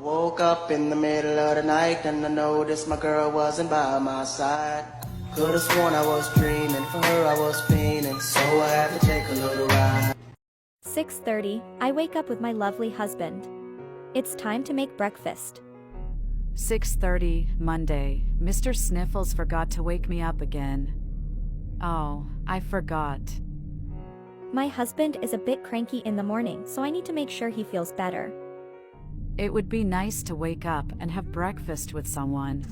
Woke up in the middle of the night and I noticed my girl wasn't by my side. Could've sworn I was dreaming, for her I was fiending, so I had to take a little ride. 6:30, I wake up with my lovely husband. It's time to make breakfast. 6:30, Monday. Mr. Sniffles forgot to wake me up again. Oh, I forgot. My husband is a bit cranky in the morning, so I need to make sure he feels better. It would be nice to wake up and have breakfast with someone.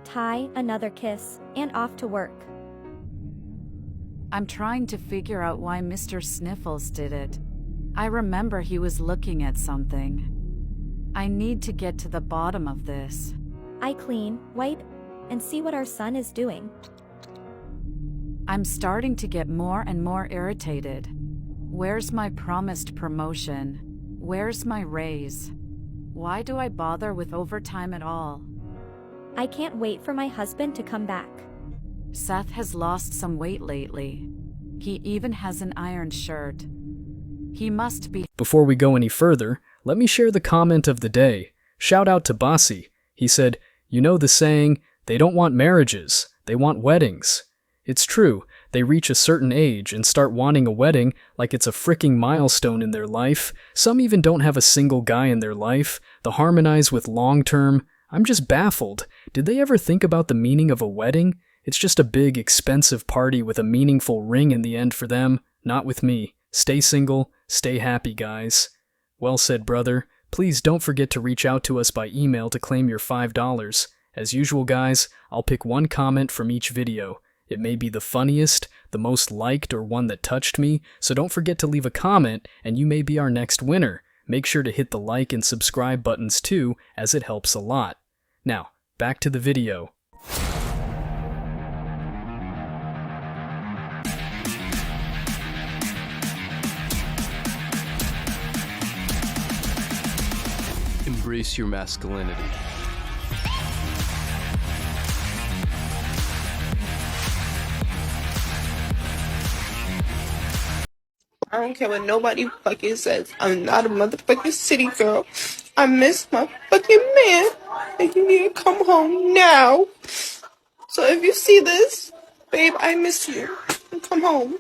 Tie, another kiss, and off to work. I'm trying to figure out why Mr. Sniffles did it. I remember he was looking at something. I need to get to the bottom of this. I clean, wipe, and see what our son is doing. I'm starting to get more and more irritated. Where's my promised promotion? Where's my raise? Why do I bother with overtime at all? I can't wait for my husband to come back. Seth has lost some weight lately. He even has an iron shirt. He must be. Before we go any further, let me share the comment of the day. Shout out to Bossy. He said, "You know the saying, they don't want marriages, they want weddings." It's true, they reach a certain age and start wanting a wedding like it's a fricking milestone in their life. Some even don't have a single guy in their life. The harmonize with long-term. I'm just baffled. Did they ever think about the meaning of a wedding? It's just a big, expensive party with a meaningful ring in the end for them. Not with me. Stay single, stay happy, guys. Well said, brother. Please don't forget to reach out to us by email to claim your $5. As usual, guys, I'll pick one comment from each video. It may be the funniest, the most liked, or one that touched me, so don't forget to leave a comment and you may be our next winner. Make sure to hit the like and subscribe buttons too, as it helps a lot. Now, back to the video. Embrace your masculinity. I don't care what nobody fucking says. I'm not a motherfucking city girl. I miss my fucking man. And you need to come home now. So if you see this, babe, I miss you. Come home.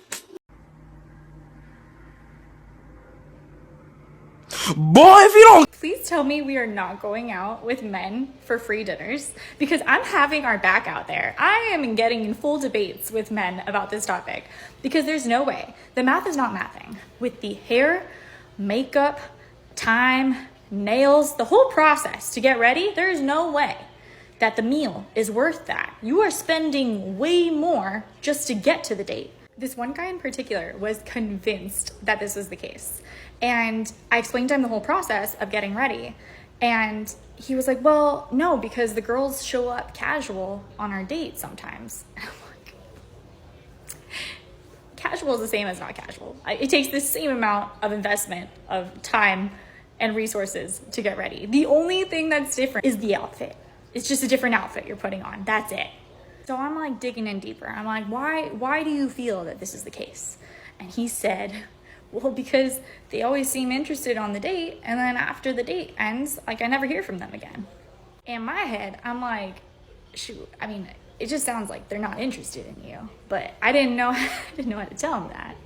Boy, if you don't. Please tell me we are not going out with men for free dinners, because I'm having our back out there. I am getting in full debates with men about this topic because there's no way. The math is not mathing. With the hair, makeup, time, nails, the whole process to get ready, there is no way that the meal is worth that. You are spending way more just to get to the date. This one guy in particular was convinced that this was the case. And I explained to him the whole process of getting ready. And he was like, well, no, because the girls show up casual on our date sometimes. And I'm like, casual is the same as not casual. It takes the same amount of investment of time and resources to get ready. The only thing that's different is the outfit. It's just a different outfit you're putting on. That's it. So I'm like digging in deeper. I'm like, why do you feel that this is the case? And he said, well, because they always seem interested on the date, and then after the date ends, like, I never hear from them again. In my head, I'm like, shoot, I mean, it just sounds like they're not interested in you. But I didn't know how to tell them that.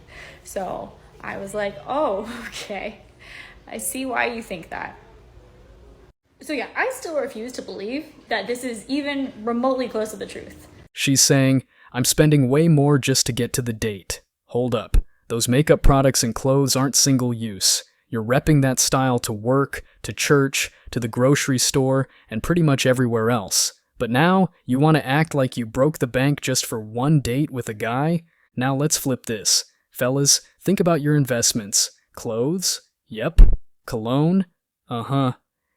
So I was like, oh, okay. I see why you think that. So yeah, I still refuse to believe that this is even remotely close to the truth. She's saying, I'm spending way more just to get to the date. Hold up. Those makeup products and clothes aren't single use. You're repping that style to work, to church, to the grocery store, and pretty much everywhere else. But now, you want to act like you broke the bank just for one date with a guy? Now let's flip this. Fellas, think about your investments. Clothes? Yep. Cologne? Uh-huh.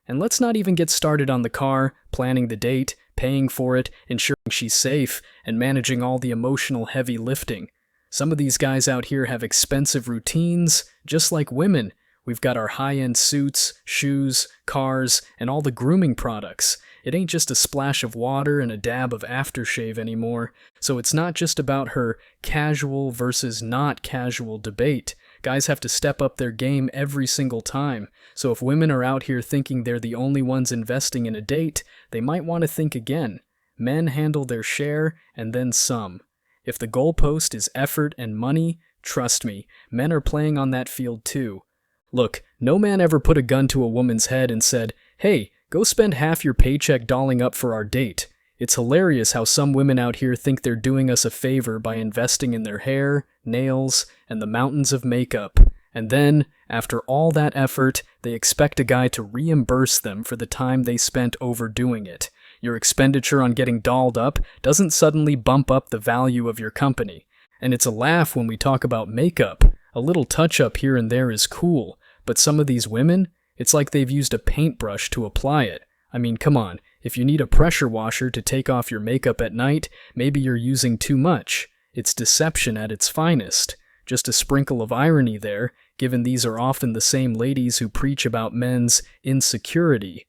And let's not even get started on the car, planning the date, paying for it, ensuring she's safe, and managing all the emotional heavy lifting. Some of these guys out here have expensive routines, just like women. We've got our high-end suits, shoes, cars, and all the grooming products. It ain't just a splash of water and a dab of aftershave anymore, so it's not just about her casual versus not casual debate. Guys have to step up their game every single time, so if women are out here thinking they're the only ones investing in a date, they might want to think again. Men handle their share, and then some. If the goalpost is effort and money, trust me, men are playing on that field too. Look, no man ever put a gun to a woman's head and said, "Hey, go spend half your paycheck dolling up for our date." It's hilarious how some women out here think they're doing us a favor by investing in their hair, nails, and the mountains of makeup. And then, after all that effort, they expect a guy to reimburse them for the time they spent overdoing it. Your expenditure on getting dolled up doesn't suddenly bump up the value of your company. And it's a laugh when we talk about makeup. A little touch-up here and there is cool, but some of these women, it's like they've used a paintbrush to apply it. I mean, come on, if you need a pressure washer to take off your makeup at night, maybe you're using too much. It's deception at its finest. Just a sprinkle of irony there, given these are often the same ladies who preach about men's insecurity.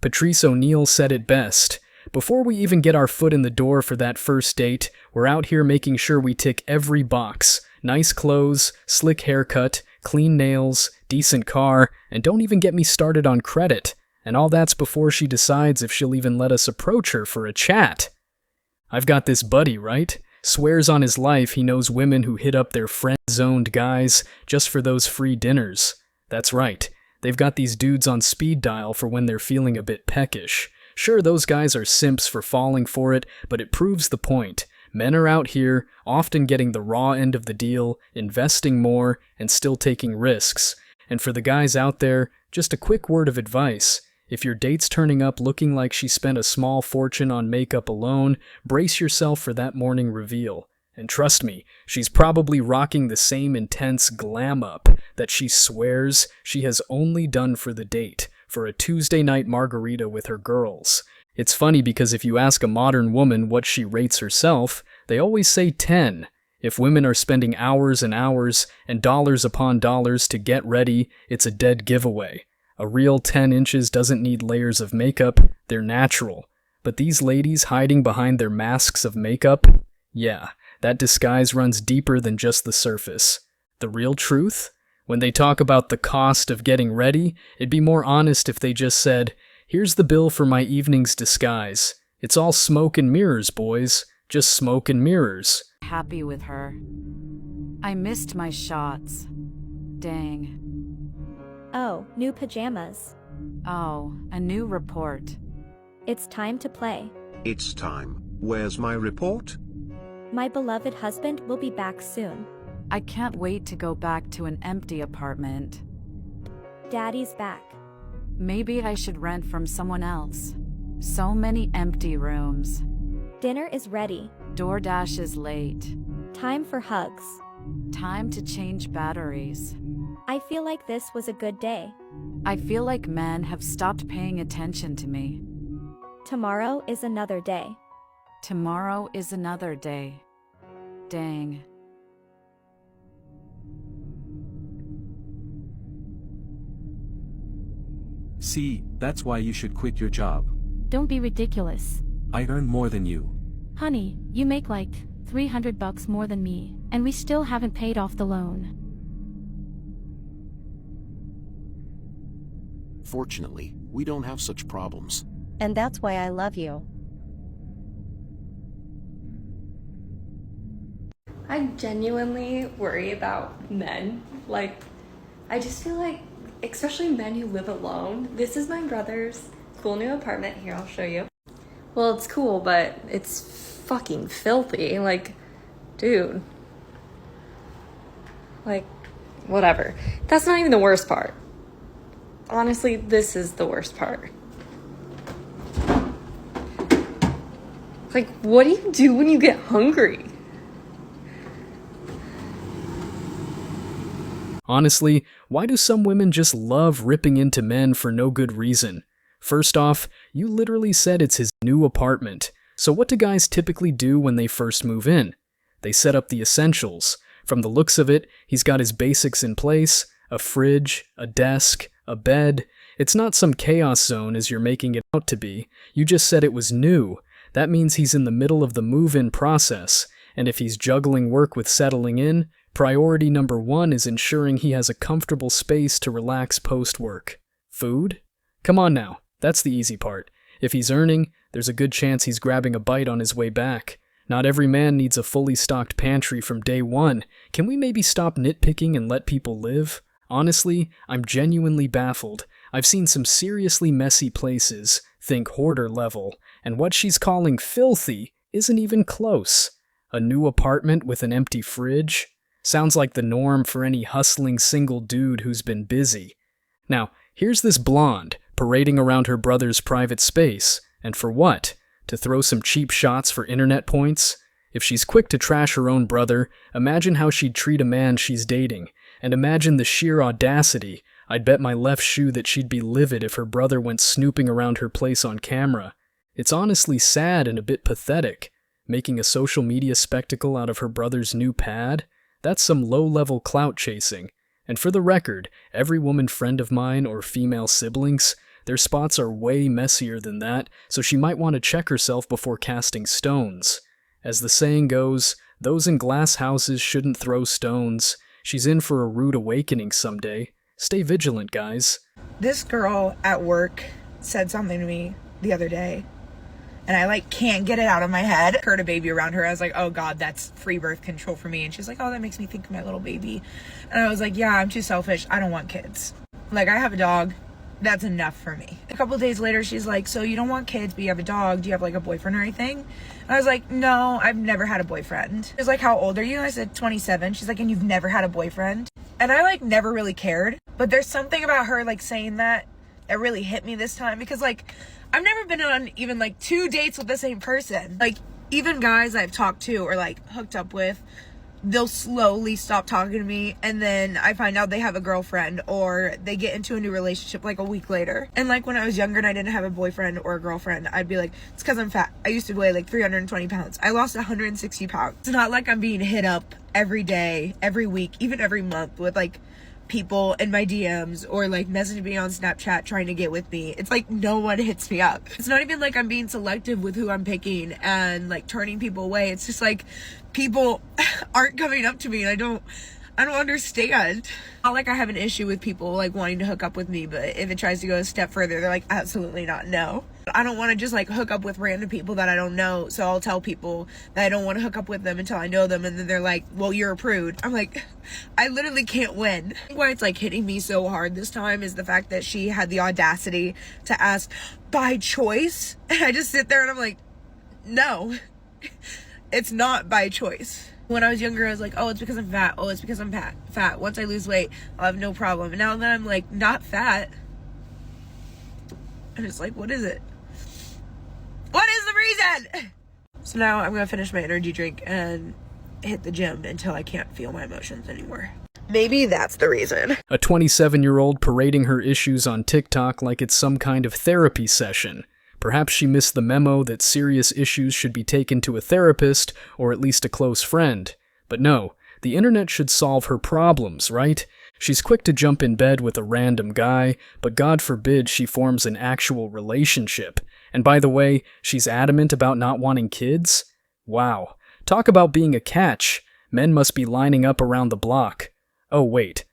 Patrice O'Neal said it best. Before we even get our foot in the door for that first date, we're out here making sure we tick every box. Nice clothes, slick haircut, clean nails, decent car, and don't even get me started on credit. And all that's before she decides if she'll even let us approach her for a chat. I've got this buddy, right? Swears on his life he knows women who hit up their friend-zoned guys just for those free dinners. That's right. They've got these dudes on speed dial for when they're feeling a bit peckish. Sure, those guys are simps for falling for it, but it proves the point. Men are out here, often getting the raw end of the deal, investing more, and still taking risks. And for the guys out there, just a quick word of advice. If your date's turning up looking like she spent a small fortune on makeup alone, brace yourself for that morning reveal. And trust me, she's probably rocking the same intense glam up that she swears she has only done for the date, for a Tuesday night margarita with her girls. It's funny because if you ask a modern woman what she rates herself, they always say 10. If women are spending hours and hours and dollars upon dollars to get ready, it's a dead giveaway. A real 10 inches doesn't need layers of makeup, they're natural. But these ladies hiding behind their masks of makeup? Yeah, that disguise runs deeper than just the surface. The real truth? When they talk about the cost of getting ready, it'd be more honest if they just said, "Here's the bill for my evening's disguise. It's all smoke and mirrors, boys. Just smoke and mirrors." Happy with her. I missed my shots. Dang. Oh, new pajamas. Oh, a new report. It's time to play. It's time. Where's my report? My beloved husband will be back soon. I can't wait to go back to an empty apartment. Daddy's back. Maybe I should rent from someone else. So many empty rooms. Dinner is ready. DoorDash is late. Time for hugs. Time to change batteries. I feel like this was a good day. I feel like men have stopped paying attention to me. Tomorrow is another day. Tomorrow is another day. Dang. See, that's why you should quit your job. Don't be ridiculous. I earn more than you. Honey, you make like $300 more than me, and we still haven't paid off the loan. Fortunately, we don't have such problems. And that's why I love you. I genuinely worry about men. Like, I just feel like, especially men who live alone. This is my brother's cool new apartment. Here, I'll show you. Well, it's cool, but it's fucking filthy. Like, dude. Like, whatever. That's not even the worst part. Honestly, this is the worst part. Like, what do you do when you get hungry? Honestly, why do some women just love ripping into men for no good reason? First off, you literally said it's his new apartment. So what do guys typically do when they first move in? They set up the essentials. From the looks of it, he's got his basics in place, a fridge, a desk, a bed. It's not some chaos zone as you're making it out to be. You just said it was new. That means he's in the middle of the move-in process, and if he's juggling work with settling in, Priority number 1 is ensuring he has a comfortable space to relax post-work. Food? Come on now, that's the easy part. If he's earning, there's a good chance he's grabbing a bite on his way back. Not every man needs a fully stocked pantry from day one. Can we maybe stop nitpicking and let people live? Honestly, I'm genuinely baffled. I've seen some seriously messy places, think hoarder level, and what she's calling filthy isn't even close. A new apartment with an empty fridge? Sounds like the norm for any hustling single dude who's been busy. Now, here's this blonde, parading around her brother's private space, and for what? To throw some cheap shots for internet points? If she's quick to trash her own brother, imagine how she'd treat a man she's dating, and imagine the sheer audacity. I'd bet my left shoe that she'd be livid if her brother went snooping around her place on camera. It's honestly sad and a bit pathetic. Making a social media spectacle out of her brother's new pad? That's some low-level clout chasing. And for the record, every woman friend of mine or female siblings, their spots are way messier than that, so she might want to check herself before casting stones. As the saying goes, those in glass houses shouldn't throw stones. She's in for a rude awakening someday. Stay vigilant, guys. This girl at work said something to me the other day, and I can't get it out of my head. Heard a baby around her. I was like, oh God, that's free birth control for me. And she's like, oh, that makes me think of my little baby. And I was like, yeah, I'm too selfish. I don't want kids. I have a dog. That's enough for me. A couple days later, she's like, so you don't want kids, but you have a dog. Do you have a boyfriend or anything? And I was like, no, I've never had a boyfriend. She was like, how old are you? And I said, 27. She's like, and you've never had a boyfriend? And I never really cared. But there's something about her saying that really hit me this time, because I've never been on even 2 dates with the same person. Even guys I've talked to or hooked up with, they'll slowly stop talking to me, and then I find out they have a girlfriend, or they get into a new relationship a week later. And when I was younger and I didn't have a boyfriend or a girlfriend, I'd be like, it's because I'm fat. I used to weigh 320 pounds. I lost 160 pounds. It's not like I'm being hit up every day, every week, even every month with people in my DMs or messaging me on Snapchat trying to get with me. It's no one hits me up. It's not even I'm being selective with who I'm picking and turning people away. It's just people aren't coming up to me, and I don't understand. Not I have an issue with people wanting to hook up with me, but if it tries to go a step further, they're absolutely not, no. I don't want to just hook up with random people that I don't know, so I'll tell people that I don't want to hook up with them until I know them, and then they're like, well, you're a prude. I'm I literally can't win. Why it's hitting me so hard this time is the fact that she had the audacity to ask, by choice? And I just sit there and I'm like, no, it's not by choice. When I was younger, I was like, oh, it's because I'm fat. Oh, it's because I'm fat. Once I lose weight, I'll have no problem. And now that I'm not fat, I'm just what is it? What is the reason? So now I'm going to finish my energy drink and hit the gym until I can't feel my emotions anymore. Maybe that's the reason. A 27-year-old parading her issues on TikTok like it's some kind of therapy session. Perhaps she missed the memo that serious issues should be taken to a therapist or at least a close friend. But no, the internet should solve her problems, right? She's quick to jump in bed with a random guy, but God forbid she forms an actual relationship. And by the way, she's adamant about not wanting kids? Wow. Talk about being a catch. Men must be lining up around the block. Oh, wait.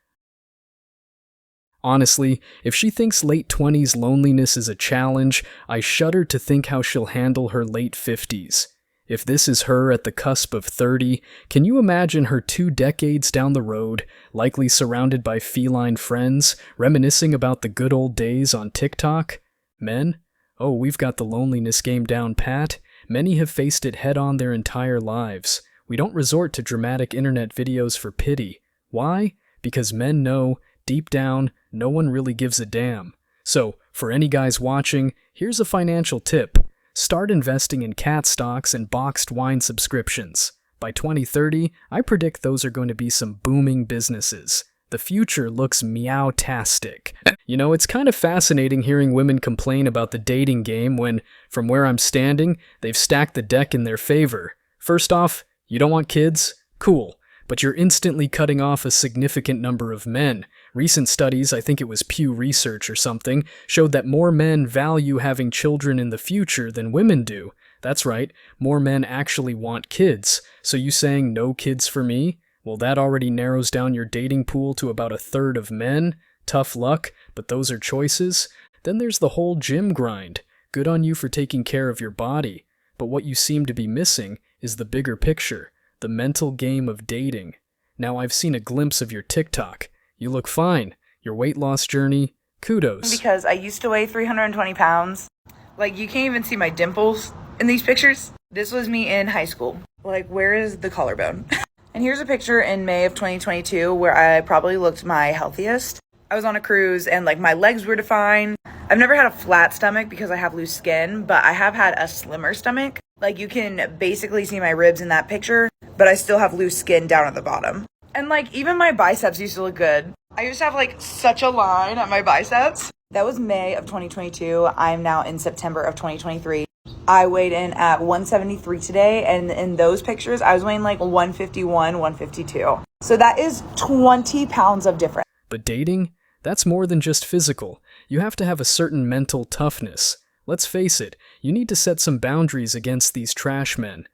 Honestly, if she thinks late 20s loneliness is a challenge, I shudder to think how she'll handle her late 50s. If this is her at the cusp of 30, can you imagine her 2 decades down the road, likely surrounded by feline friends, reminiscing about the good old days on TikTok? Men? Oh, we've got the loneliness game down pat. Many have faced it head-on their entire lives. We don't resort to dramatic internet videos for pity. Why? Because men know, deep down, no one really gives a damn. So, for any guys watching, here's a financial tip. Start investing in cat stocks and boxed wine subscriptions. By 2030, I predict those are going to be some booming businesses. The future looks meow-tastic. You know, it's kind of fascinating hearing women complain about the dating game when, from where I'm standing, they've stacked the deck in their favor. First off, you don't want kids? Cool. But you're instantly cutting off a significant number of men. Recent studies, I think it was Pew Research or something, showed that more men value having children in the future than women do. That's right, more men actually want kids. So you saying no kids for me? Well, that already narrows down your dating pool to about a third of men. Tough luck, but those are choices. Then there's the whole gym grind. Good on you for taking care of your body. But what you seem to be missing is the bigger picture, the mental game of dating. Now, I've seen a glimpse of your TikTok. You look fine. Your weight loss journey, kudos. Because I used to weigh 320 pounds. Like, you can't even see my dimples in these pictures. This was me in high school. Like, where is the collarbone? And here's a picture in May of 2022 where I probably looked my healthiest. I was on a cruise and like my legs were defined. I've never had a flat stomach because I have loose skin, but I have had a slimmer stomach. Like, you can basically see my ribs in that picture, but I still have loose skin down at the bottom. And like, even my biceps used to look good. I used to have like such a line on my biceps. That was May of 2022. I'm now in September of 2023. I weighed in at 173 today, and in those pictures, I was weighing like 151, 152. So that is 20 pounds of difference. But dating? That's more than just physical. You have to have a certain mental toughness. Let's face it, you need to set some boundaries against these trash men.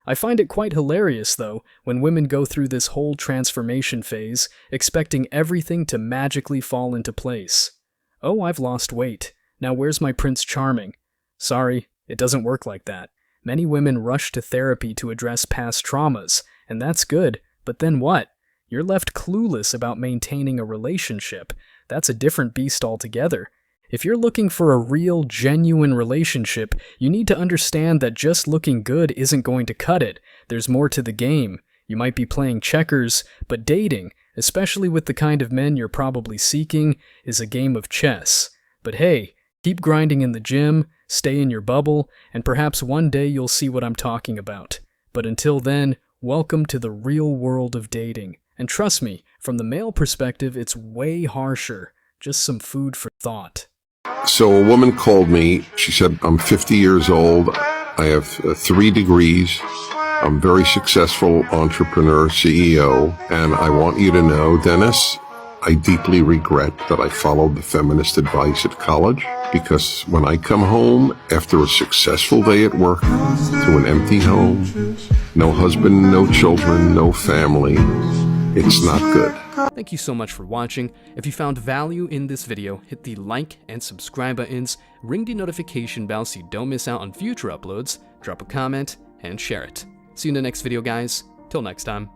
I find it quite hilarious, though, when women go through this whole transformation phase, expecting everything to magically fall into place. Oh, I've lost weight. Now where's my Prince Charming? Sorry, it doesn't work like that. Many women rush to therapy to address past traumas, and that's good, but then what? You're left clueless about maintaining a relationship. That's a different beast altogether. If you're looking for a real, genuine relationship, you need to understand that just looking good isn't going to cut it. There's more to the game. You might be playing checkers, but dating, especially with the kind of men you're probably seeking, is a game of chess. But hey, keep grinding in the gym, stay in your bubble, and perhaps one day you'll see what I'm talking about. But until then, welcome to the real world of dating. And trust me, from the male perspective, it's way harsher. Just some food for thought. So a woman called me. She said, I'm 50 years old. I have 3 degrees. I'm a very successful entrepreneur, CEO. And I want you to know, Dennis, I deeply regret that I followed the feminist advice at college, because when I come home after a successful day at work to an empty home, no husband, no children, no family, it's not good. Thank you so much for watching. If you found value in this video, hit the like and subscribe buttons, ring the notification bell so you don't miss out on future uploads, drop a comment, and share it. See you in the next video, guys. Till next time.